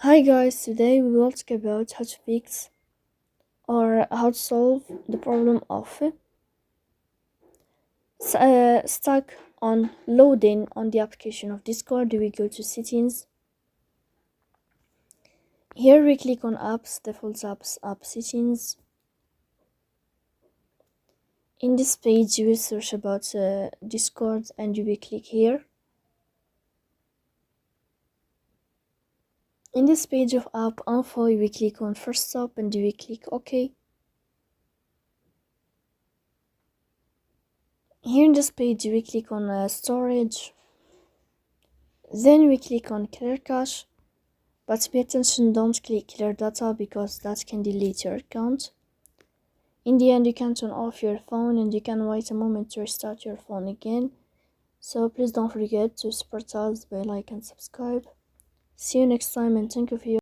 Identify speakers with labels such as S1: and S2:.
S1: Hi guys, today we will talk about how to fix or how to solve the problem of stuck on loading on the application of Discord. We go to settings. Here we click on apps, default apps, app settings. In this page you will search about Discord and you will click here. In this page of app info you will click on first stop and you will click OK. Here in this page we click on storage, then we click on clear cache, but pay attention, don't click clear data because that can delete your account. In the end you can turn off your phone and you can wait a moment to restart your phone again. So please don't forget to support us by like and subscribe. See you next time and thank you for your